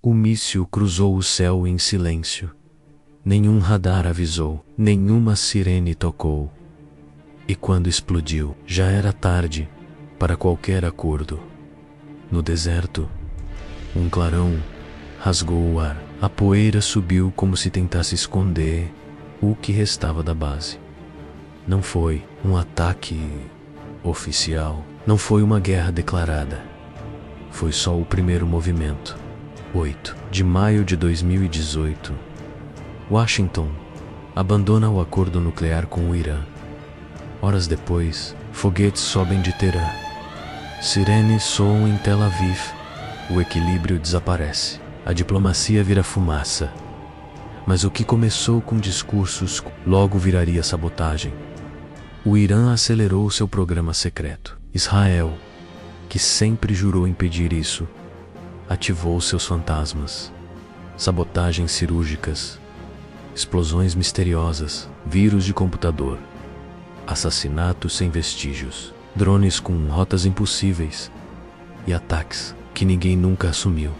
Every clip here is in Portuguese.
O míssil cruzou o céu em silêncio. Nenhum radar avisou, nenhuma sirene tocou. E quando explodiu, já era tarde para qualquer acordo. No deserto, um clarão rasgou o ar. A poeira subiu como se tentasse esconder o que restava da base. Não foi um ataque oficial, não foi uma guerra declarada. Foi só o primeiro movimento. 8 de maio de 2018. Washington abandona o acordo nuclear com o Irã. Horas depois, foguetes sobem de Teherã. Sirenes soam em Tel Aviv. O equilíbrio desaparece. A diplomacia vira fumaça. Mas o que começou com discursos logo viraria sabotagem. O Irã acelerou seu programa secreto. Israel, que sempre jurou impedir isso, ativou seus fantasmas. Sabotagens cirúrgicas, explosões misteriosas, vírus de computador, assassinatos sem vestígios, drones com rotas impossíveis e ataques que ninguém nunca assumiu.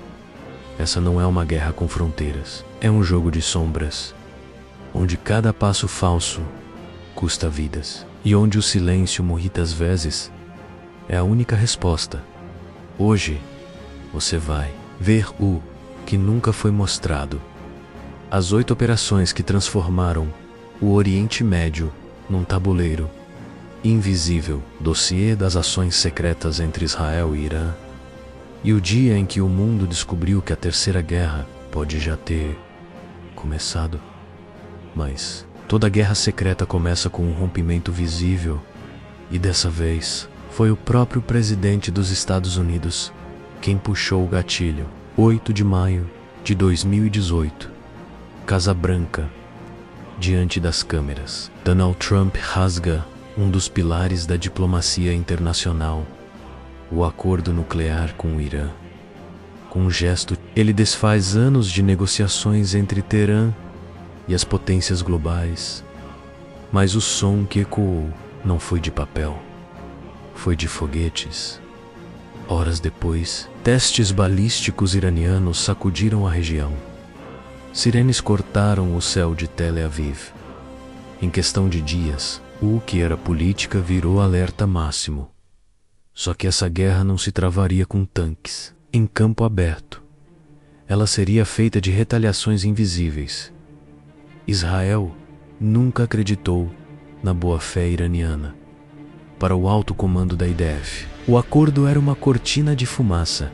Essa não é uma guerra com fronteiras, é um jogo de sombras, onde cada passo falso custa vidas e onde o silêncio muitas vezes é a única resposta. Hoje, você vai ver o que nunca foi mostrado. As 8 operações que transformaram o Oriente Médio num tabuleiro invisível, dossiê das ações secretas entre Israel e Irã, e o dia em que o mundo descobriu que a Terceira Guerra pode já ter começado. Mas toda guerra secreta começa com um rompimento visível, e dessa vez foi o próprio presidente dos Estados Unidos quem puxou o gatilho. 8 de maio de 2018. Casa Branca. Diante das câmeras, Donald Trump rasga um dos pilares da diplomacia internacional, o acordo nuclear com o Irã. Com um gesto, ele desfaz anos de negociações entre Teherã e as potências globais. Mas o som que ecoou não foi de papel, foi de foguetes. Horas depois, testes balísticos iranianos sacudiram a região. Sirenes cortaram o céu de Tel Aviv. Em questão de dias, o que era política virou alerta máximo. Só que essa guerra não se travaria com tanques, em campo aberto. Ela seria feita de retaliações invisíveis. Israel nunca acreditou na boa-fé iraniana. Para o alto comando da IDF, o acordo era uma cortina de fumaça.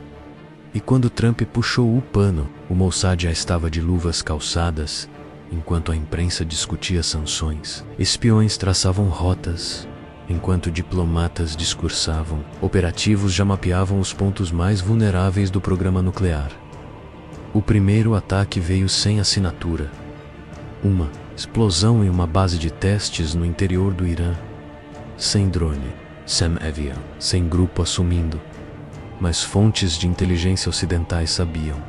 E quando Trump puxou o pano, o Mossad já estava de luvas calçadas, enquanto a imprensa discutia sanções. Espiões traçavam rotas, enquanto diplomatas discursavam. Operativos já mapeavam os pontos mais vulneráveis do programa nuclear. O primeiro ataque veio sem assinatura. Uma explosão em uma base de testes no interior do Irã. Sem drone, sem avião, sem grupo assumindo. Mas fontes de inteligência ocidentais sabiam.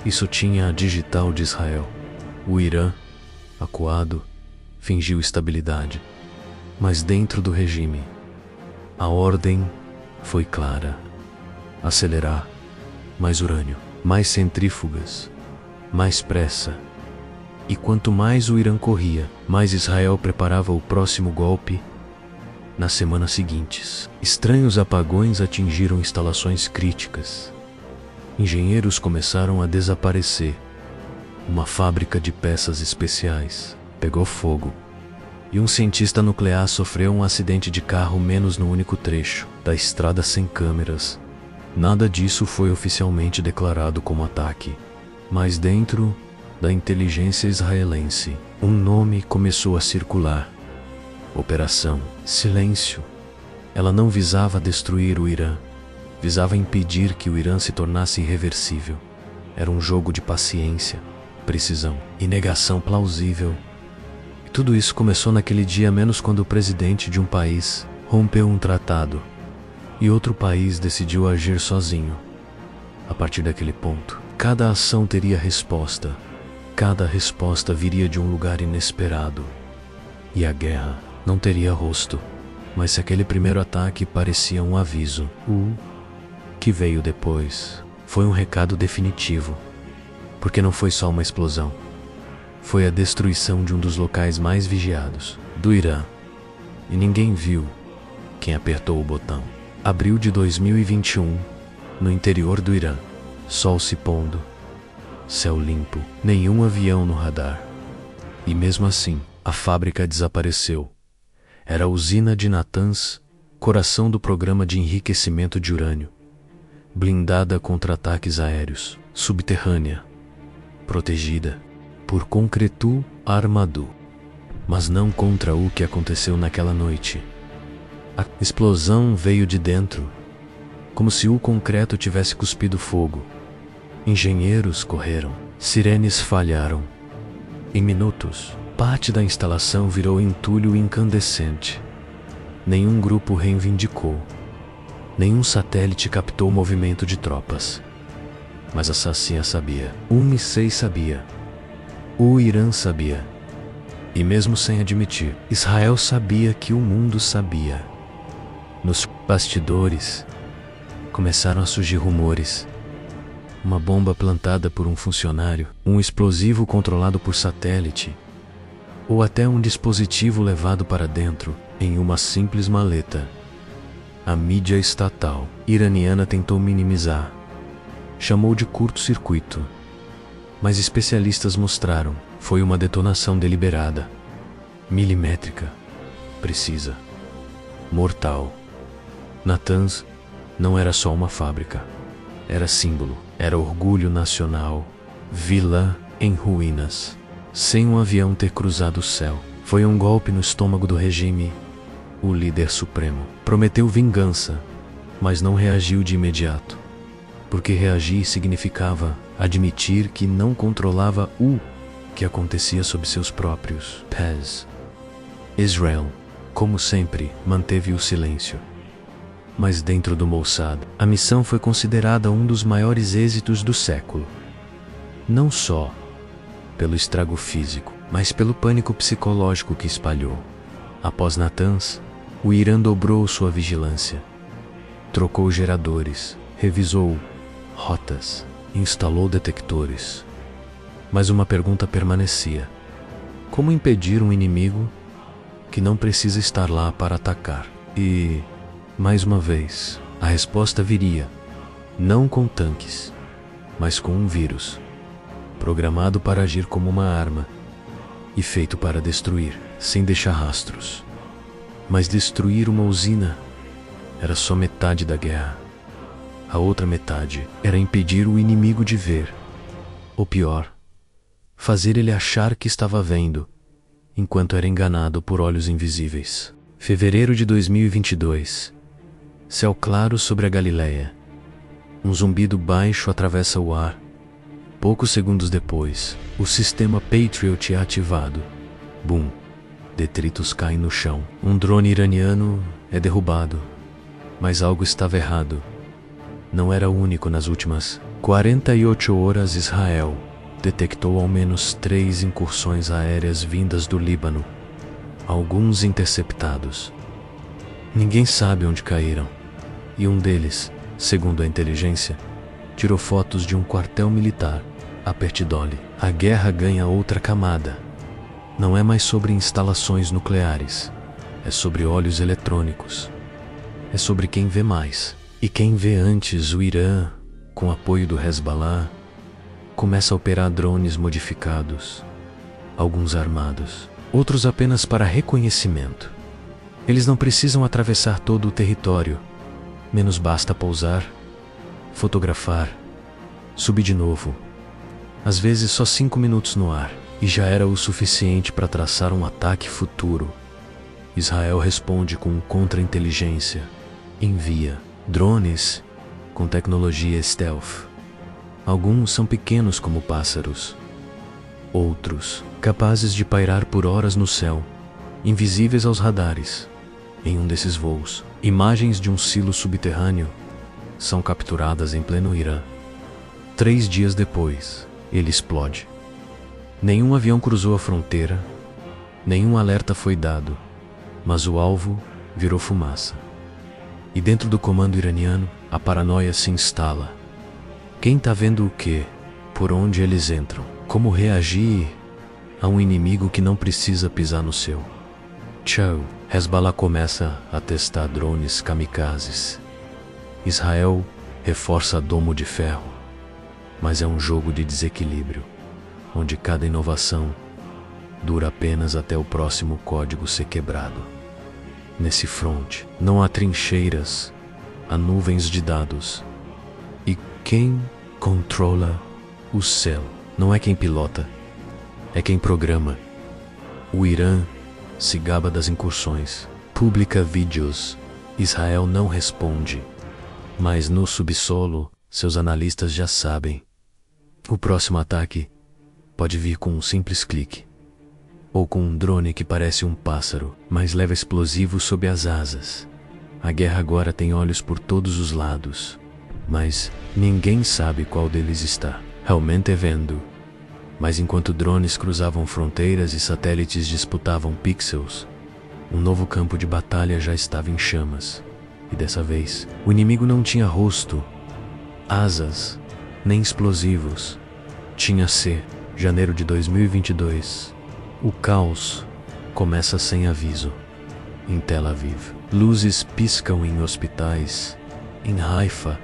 Isso tinha a digital de Israel. O Irã, acuado, fingiu estabilidade. Mas dentro do regime, a ordem foi clara. Acelerar, mais urânio, mais centrífugas, mais pressa. E quanto mais o Irã corria, mais Israel preparava o próximo golpe. Nas semanas seguintes, estranhos apagões atingiram instalações críticas. Engenheiros começaram a desaparecer. Uma fábrica de peças especiais pegou fogo. E um cientista nuclear sofreu um acidente de carro menos no único trecho da estrada sem câmeras. Nada disso foi oficialmente declarado como ataque. Mas dentro da inteligência israelense, um nome começou a circular. Operação Silêncio. Ela não visava destruir o Irã, visava impedir que o Irã se tornasse irreversível. Era um jogo de paciência, precisão e negação plausível. E tudo isso começou naquele dia, menos quando o presidente de um país rompeu um tratado e outro país decidiu agir sozinho. A partir daquele ponto, cada ação teria resposta. Cada resposta viria de um lugar inesperado. E a guerra não teria rosto. Mas se aquele primeiro ataque parecia um aviso, o que veio depois foi um recado definitivo. Porque não foi só uma explosão. Foi a destruição de um dos locais mais vigiados do Irã. E ninguém viu quem apertou o botão. Abril de 2021, no interior do Irã. Sol se pondo, céu limpo, nenhum avião no radar. E mesmo assim, a fábrica desapareceu. Era a usina de Natanz, coração do programa de enriquecimento de urânio. Blindada contra ataques aéreos, subterrânea, protegida por concreto armado. Mas não contra o que aconteceu naquela noite. A explosão veio de dentro, como se o concreto tivesse cuspido fogo. Engenheiros correram, sirenes falharam. Em minutos, parte da instalação virou entulho incandescente. Nenhum grupo reivindicou. Nenhum satélite captou o movimento de tropas. Mas a Sacinha sabia. O MI6 sabia. O Irã sabia. E mesmo sem admitir, Israel sabia que o mundo sabia. Nos bastidores, começaram a surgir rumores. Uma bomba plantada por um funcionário, um explosivo controlado por satélite, ou até um dispositivo levado para dentro em uma simples maleta. A mídia estatal iraniana tentou minimizar. Chamou de curto-circuito. Mas especialistas mostraram, foi uma detonação deliberada, milimétrica, precisa, mortal. Natanz não era só uma fábrica. Era símbolo, era orgulho nacional. Vila em ruínas, sem um avião ter cruzado o céu. Foi um golpe no estômago do regime. O líder supremo prometeu vingança, mas não reagiu de imediato. Porque reagir significava admitir que não controlava o que acontecia sob seus próprios pés. Israel, como sempre, manteve o silêncio. Mas dentro do Mossad, a missão foi considerada um dos maiores êxitos do século. Não só pelo estrago físico, mas pelo pânico psicológico que espalhou. Após Natanz, o Irã dobrou sua vigilância. Trocou geradores, revisou rotas, instalou detectores. Mas uma pergunta permanecia: como impedir um inimigo que não precisa estar lá para atacar? E, mais uma vez, a resposta viria, não com tanques, mas com um vírus, programado para agir como uma arma e feito para destruir, sem deixar rastros. Mas destruir uma usina era só metade da guerra. A outra metade era impedir o inimigo de ver. Ou pior, fazer ele achar que estava vendo, enquanto era enganado por olhos invisíveis. Fevereiro de 2022. Céu claro sobre a Galileia. Um zumbido baixo atravessa o ar. Poucos segundos depois, o sistema Patriot é ativado. Bum! Detritos caem no chão. Um drone iraniano é derrubado. Mas algo estava errado. Não era único. Nas últimas 48 horas, Israel detectou ao menos 3 incursões aéreas vindas do Líbano, alguns interceptados. Ninguém sabe onde caíram, e um deles, segundo a inteligência, tirou fotos de um quartel militar, a Pertidole. A guerra ganha outra camada. Não é mais sobre instalações nucleares, é sobre olhos eletrônicos. É sobre quem vê mais. E quem vê antes. O Irã, com apoio do Hezbollah, começa a operar drones modificados, alguns armados, outros apenas para reconhecimento. Eles não precisam atravessar todo o território, menos basta pousar, fotografar, subir de novo. Às vezes só 5 minutos no ar, e já era o suficiente para traçar um ataque futuro. Israel responde com contra-inteligência. Envia drones com tecnologia stealth. Alguns são pequenos como pássaros. Outros, capazes de pairar por horas no céu, invisíveis aos radares. Em um desses voos, imagens de um silo subterrâneo são capturadas em pleno Irã. 3 dias depois, ele explode. Nenhum avião cruzou a fronteira, nenhum alerta foi dado, mas o alvo virou fumaça. E dentro do comando iraniano, a paranoia se instala. Quem tá vendo o quê? por onde eles entram. Como reagir a um inimigo que não precisa pisar no seu? Tchau. Hezbollah começa a testar drones kamikazes. Israel reforça domo de ferro. Mas é um jogo de desequilíbrio, onde cada inovação dura apenas até o próximo código ser quebrado. Nesse fronte, não há trincheiras, há nuvens de dados. E quem controla o céu não é quem pilota, é quem programa. O Irã se gaba das incursões, publica vídeos. Israel não responde, mas no subsolo, seus analistas já sabem. O próximo ataque pode vir com um simples clique, ou com um drone que parece um pássaro, mas leva explosivos sob as asas. A guerra agora tem olhos por todos os lados, mas ninguém sabe qual deles está realmente vendo. Mas enquanto drones cruzavam fronteiras e satélites disputavam pixels, um novo campo de batalha já estava em chamas. E dessa vez, o inimigo não tinha rosto, asas, nem explosivos. Tinha C. Janeiro de 2022. O caos começa sem aviso. Em Tel Aviv, luzes piscam em hospitais. Em Haifa,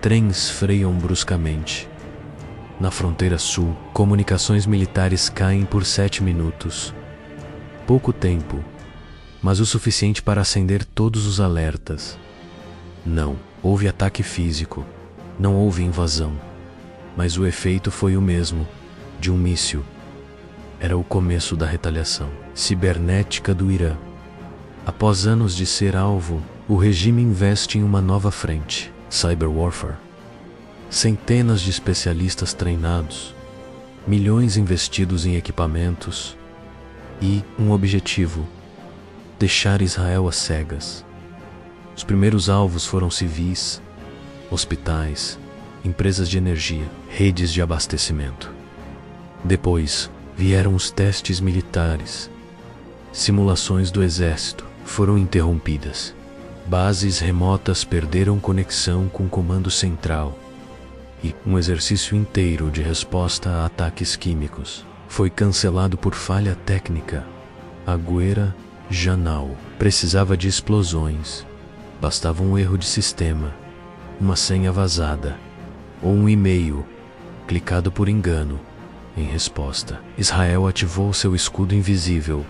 trens freiam bruscamente. Na fronteira sul, comunicações militares caem por 7 minutos. Pouco tempo, mas o suficiente para acender todos os alertas. Não houve ataque físico, não houve invasão, mas o efeito foi o mesmo, de um míssil. Era o começo da retaliação cibernética do Irã. Após anos de ser alvo, o regime investe em uma nova frente, cyber warfare. Centenas de especialistas treinados, milhões investidos em equipamentos e um objetivo: deixar Israel às cegas. Os primeiros alvos foram civis, hospitais, empresas de energia, redes de abastecimento. Depois vieram os testes militares. Simulações do exército foram interrompidas. Bases remotas perderam conexão com o comando central. E um exercício inteiro de resposta a ataques químicos foi cancelado por falha técnica. A Guerra Janal precisava de explosões. Bastava um erro de sistema, uma senha vazada, ou um e-mail clicado por engano. Em resposta, Israel ativou seu escudo invisível,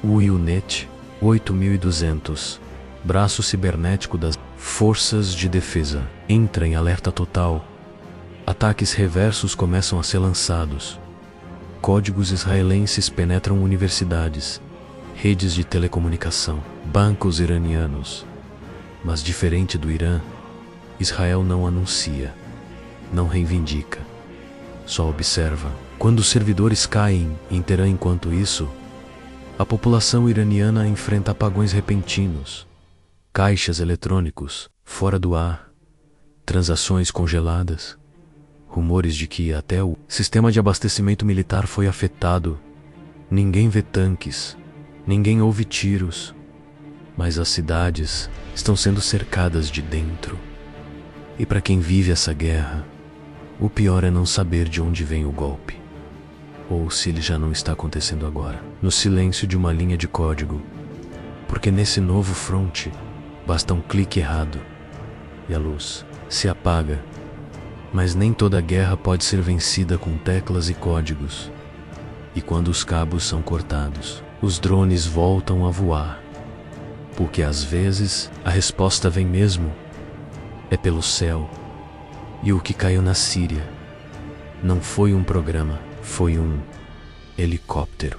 o IUNET 8200, braço cibernético das Forças de Defesa. Entra em alerta total. Ataques reversos começam a ser lançados. Códigos israelenses penetram universidades, redes de telecomunicação, bancos iranianos. Mas diferente do Irã, Israel não anuncia, não reivindica, só observa. Quando os servidores caem em Teherã enquanto isso, a população iraniana enfrenta apagões repentinos, caixas eletrônicos fora do ar, transações congeladas, rumores de que até o sistema de abastecimento militar foi afetado. Ninguém vê tanques, ninguém ouve tiros, mas as cidades estão sendo cercadas de dentro. E para quem vive essa guerra, o pior é não saber de onde vem o golpe, ou se ele já não está acontecendo agora, no silêncio de uma linha de código. Porque nesse novo fronte, basta um clique errado e a luz se apaga. Mas nem toda guerra pode ser vencida com teclas e códigos. E quando os cabos são cortados, os drones voltam a voar. Porque às vezes a resposta vem mesmo, é pelo céu. E o que caiu na Síria não foi um programa, foi um helicóptero.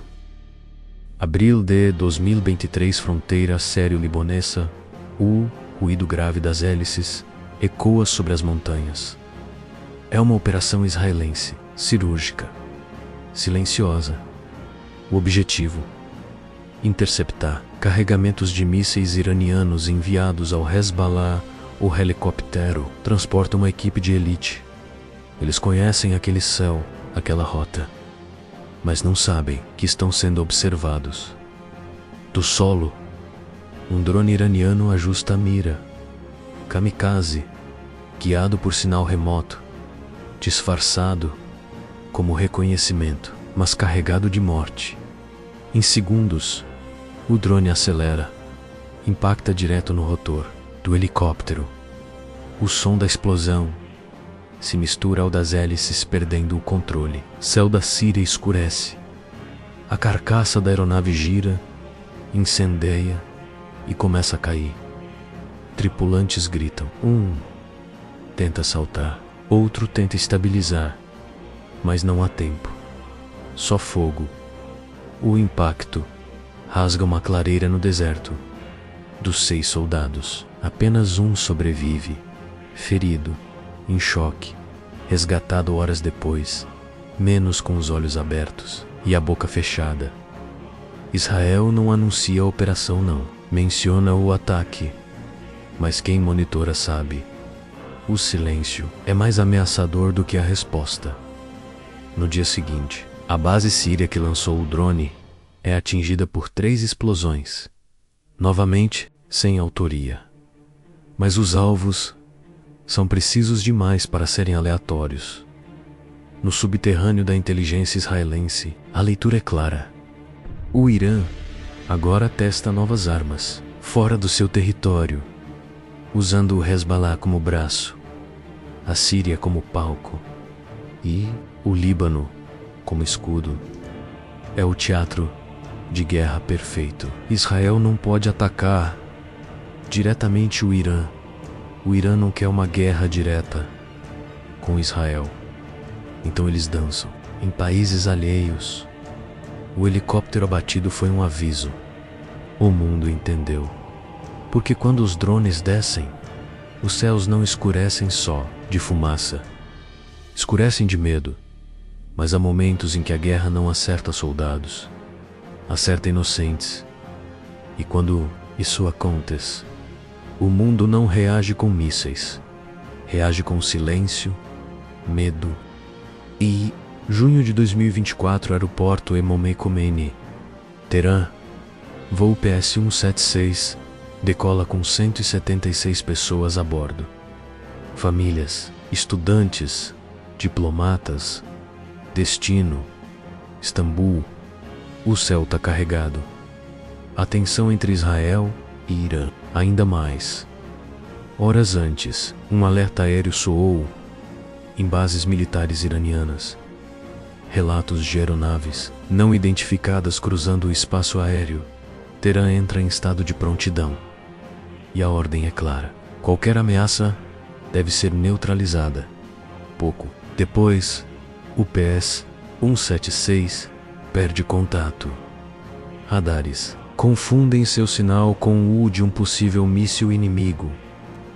Abril de 2023, fronteira sério-libanesa. O ruído grave das hélices ecoa sobre as montanhas. É uma operação israelense, cirúrgica, silenciosa. O objetivo: interceptar carregamentos de mísseis iranianos enviados ao Hezbollah. O helicóptero transporta uma equipe de elite. Eles conhecem aquele céu, aquela rota, mas não sabem que estão sendo observados. Do solo, um drone iraniano ajusta a mira. Kamikaze, guiado por sinal remoto, disfarçado, como reconhecimento, mas carregado de morte. Em segundos, o drone acelera, impacta direto no rotor do helicóptero. O som da explosão se mistura ao das hélices, perdendo o controle. Céu da Síria escurece. A carcaça da aeronave gira, incendeia e começa a cair. Tripulantes gritam. Um tenta saltar, outro tenta estabilizar, mas não há tempo. Só fogo. O impacto rasga uma clareira no deserto. Dos 6 soldados, apenas um sobrevive, ferido, em choque, resgatado horas depois, menos com os olhos abertos e a boca fechada. Israel não anuncia a operação não, menciona o ataque, mas quem monitora sabe. O silêncio é mais ameaçador do que a resposta. No dia seguinte, a base síria que lançou o drone é atingida por 3 explosões, novamente sem autoria. Mas os alvos são precisos demais para serem aleatórios. No subterrâneo da inteligência israelense, a leitura é clara. O Irã agora testa novas armas, fora do seu território, usando o Hezbollah como braço, a Síria como palco e o Líbano como escudo. É o teatro de guerra perfeito. Israel não pode atacar diretamente o Irã. O Irã não quer uma guerra direta com Israel. Então eles dançam em países alheios. O helicóptero abatido foi um aviso. O mundo entendeu. Porque quando os drones descem, os céus não escurecem só de fumaça. Escurecem de medo. Mas há momentos em que a guerra não acerta soldados, acerta inocentes. E quando isso acontece, o mundo não reage com mísseis, reage com silêncio, medo. E junho de 2024, aeroporto Emomei Khomeini, Teherã, voo PS-176, decola com 176 pessoas a bordo. Famílias, estudantes, diplomatas, destino, Istambul. O céu tá carregado. A tensão entre Israel e Irã, ainda mais. Horas antes, um alerta aéreo soou em bases militares iranianas. Relatos de aeronaves não identificadas cruzando o espaço aéreo. Teherã entra em estado de prontidão. E a ordem é clara. Qualquer ameaça deve ser neutralizada. Pouco depois, o PS-176 perde contato. Radares confundem seu sinal com o de um possível míssil inimigo.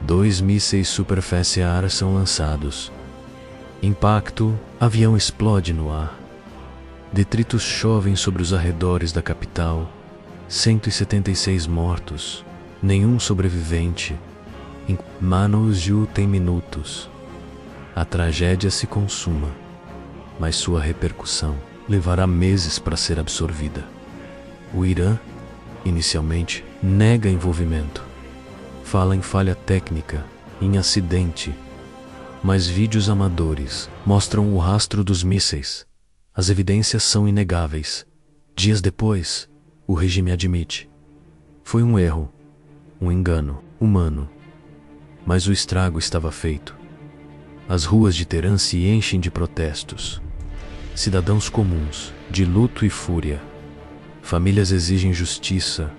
2 mísseis Super-FSAR são lançados. Impacto, avião explode no ar. Detritos chovem sobre os arredores da capital. 176 mortos, nenhum sobrevivente. Em Manojul tem minutos. A tragédia se consuma, mas sua repercussão levará meses para ser absorvida. O Irã, inicialmente, nega envolvimento. Fala em falha técnica, em acidente. Mas vídeos amadores mostram o rastro dos mísseis. As evidências são inegáveis. Dias depois, o regime admite. Foi um erro, um engano humano. Mas o estrago estava feito. As ruas de Teherã se enchem de protestos. Cidadãos comuns, de luto e fúria. Famílias exigem justiça.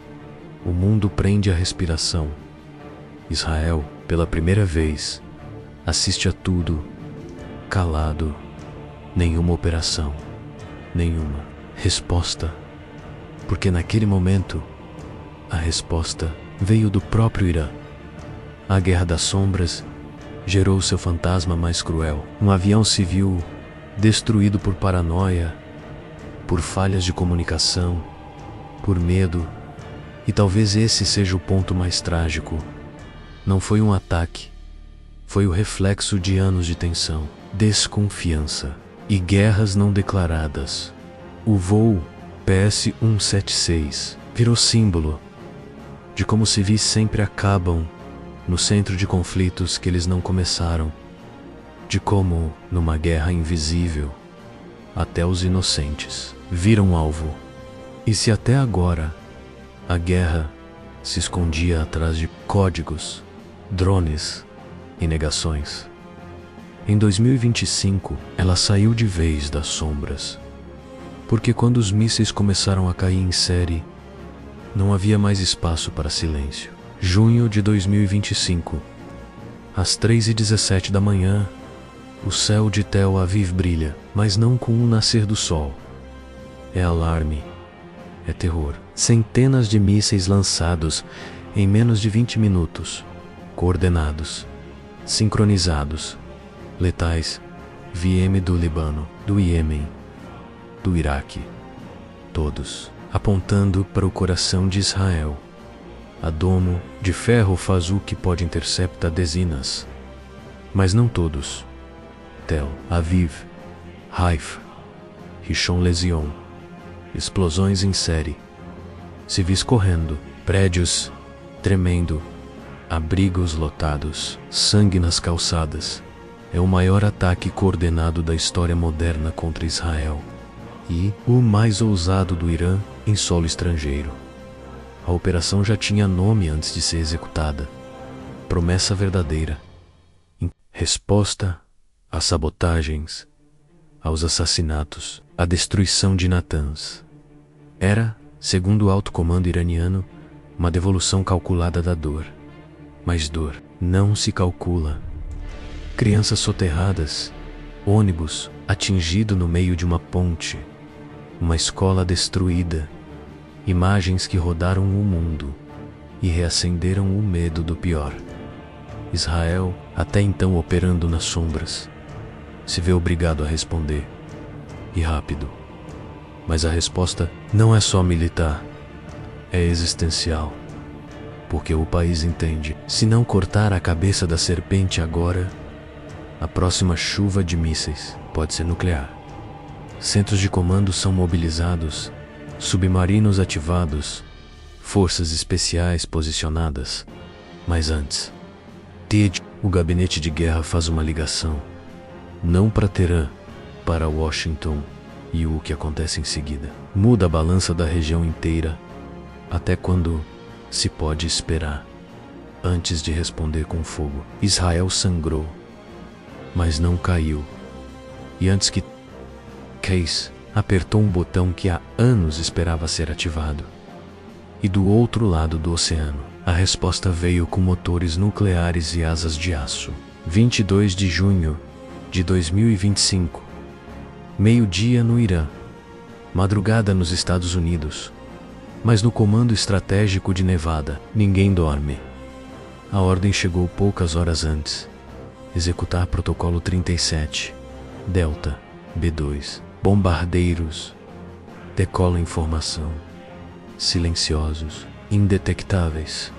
O mundo prende a respiração. Israel, pela primeira vez, assiste a tudo, calado. Nenhuma operação, nenhuma resposta. Porque naquele momento, a resposta veio do próprio Irã. A Guerra das Sombras gerou seu fantasma mais cruel. Um avião civil destruído por paranoia, por falhas de comunicação, por medo. E talvez esse seja o ponto mais trágico. Não foi um ataque. Foi o reflexo de anos de tensão, desconfiança e guerras não declaradas. O voo PS-176 virou símbolo de como civis sempre acabam no centro de conflitos que eles não começaram, de como, numa guerra invisível, até os inocentes viram alvo. E se até agora a guerra se escondia atrás de códigos, drones e negações, em 2025 ela saiu de vez das sombras. Porque quando os mísseis começaram a cair em série, não havia mais espaço para silêncio. Junho de 2025, às 3h17 da manhã, o céu de Tel Aviv brilha, mas não com o nascer do sol. É alarme, é terror. Centenas de mísseis lançados em menos de 20 minutos, coordenados, sincronizados, letais, VM do Líbano, do Iêmen, do Iraque, todos apontando para o coração de Israel. A domo de ferro faz o que pode interceptar dezenas, mas não todos. Tel Aviv, Haifa, Rishon LeZion, explosões em série, civis correndo, prédios tremendo, abrigos lotados, sangue nas calçadas. É o maior ataque coordenado da história moderna contra Israel e o mais ousado do Irã em solo estrangeiro. A operação já tinha nome antes de ser executada. Promessa verdadeira. Resposta às sabotagens, aos assassinatos, à destruição de Natanz. Era, segundo o alto comando iraniano, uma devolução calculada da dor. Mas dor não se calcula. Crianças soterradas, ônibus atingido no meio de uma ponte, uma escola destruída, imagens que rodaram o mundo e reacenderam o medo do pior. Israel, até então operando nas sombras, se vê obrigado a responder, e rápido. Mas a resposta não é só militar, é existencial. Porque o país entende, se não cortar a cabeça da serpente agora, a próxima chuva de mísseis pode ser nuclear. Centros de comando são mobilizados, submarinos ativados, forças especiais posicionadas. Mas antes, o gabinete de guerra faz uma ligação, não para Teherã, para Washington, e o que acontece em seguida muda a balança da região inteira, até quando se pode esperar. Antes de responder com fogo, Israel sangrou, mas não caiu. E antes que Case apertou um botão que há anos esperava ser ativado. E do outro lado do oceano, a resposta veio com motores nucleares e asas de aço. 22 de junho de 2025. Meio-dia no Irã. Madrugada nos Estados Unidos. Mas no comando estratégico de Nevada, ninguém dorme. A ordem chegou poucas horas antes. Executar protocolo 37. Delta, B2. Bombardeiros. Decola informação. Silenciosos, indetectáveis.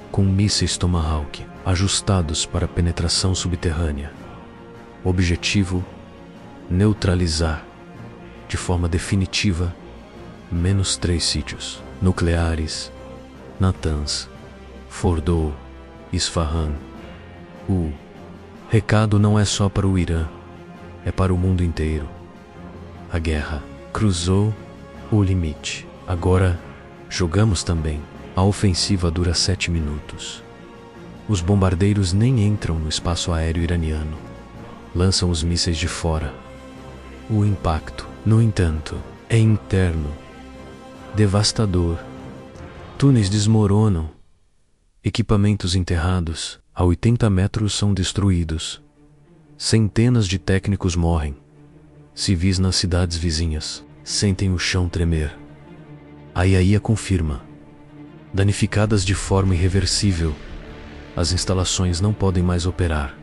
Com mísseis Tomahawk, ajustados para penetração subterrânea. Objetivo: neutralizar, de forma definitiva, menos 3 sítios nucleares: Natanz, Fordow, Isfahan. O recado não é só para o Irã, é para o mundo inteiro. A guerra cruzou o limite. Agora, jogamos também. A ofensiva dura 7 minutos. Os bombardeiros nem entram no espaço aéreo iraniano. Lançam os mísseis de fora. O impacto, no entanto, é interno. Devastador. Túneis desmoronam. Equipamentos enterrados a 80 metros são destruídos. Centenas de técnicos morrem. Civis nas cidades vizinhas sentem o chão tremer. A IAEA confirma. Danificadas de forma irreversível, as instalações não podem mais operar,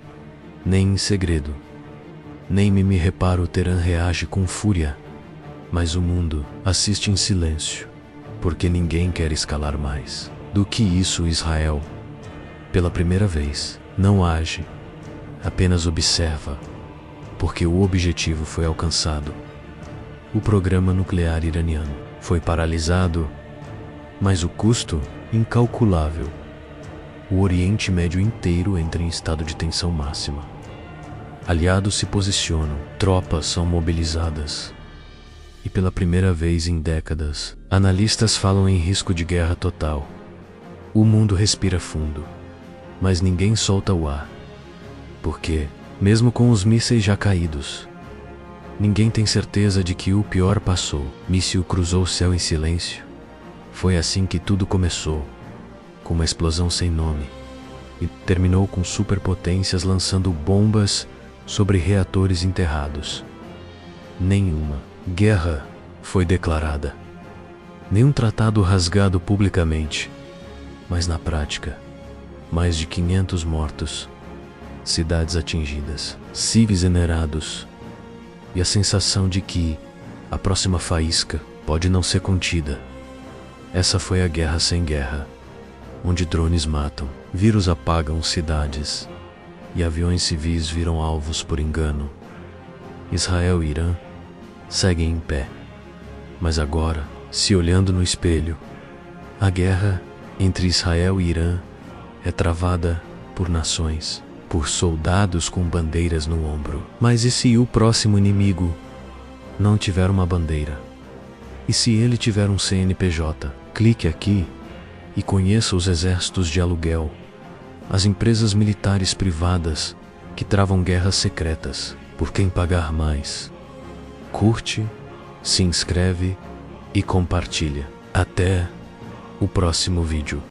nem em segredo. Nem me reparo, Teherã reage com fúria, mas o mundo assiste em silêncio, porque ninguém quer escalar mais do que isso. Israel, pela primeira vez, não age, apenas observa, porque o objetivo foi alcançado. O programa nuclear iraniano foi paralisado, mas o custo, incalculável. O Oriente Médio inteiro entra em estado de tensão máxima. Aliados se posicionam, tropas são mobilizadas. E pela primeira vez em décadas, analistas falam em risco de guerra total. O mundo respira fundo, mas ninguém solta o ar. Porque, mesmo com os mísseis já caídos, ninguém tem certeza de que o pior passou. Míssil cruzou o céu em silêncio. Foi assim que tudo começou, com uma explosão sem nome, e terminou com superpotências lançando bombas sobre reatores enterrados. Nenhuma guerra foi declarada, nenhum tratado rasgado publicamente, mas na prática, mais de 500 mortos, cidades atingidas, civis venerados, e a sensação de que a próxima faísca pode não ser contida. Essa foi a guerra sem guerra, onde drones matam, vírus apagam cidades e aviões civis viram alvos por engano. Israel e Irã seguem em pé, mas agora, se olhando no espelho, a guerra entre Israel e Irã é travada por nações, por soldados com bandeiras no ombro. Mas e se o próximo inimigo não tiver uma bandeira? E se ele tiver um CNPJ? Clique aqui e conheça os exércitos de aluguel, as empresas militares privadas que travam guerras secretas por quem pagar mais. Curte, se inscreve e compartilha. Até o próximo vídeo.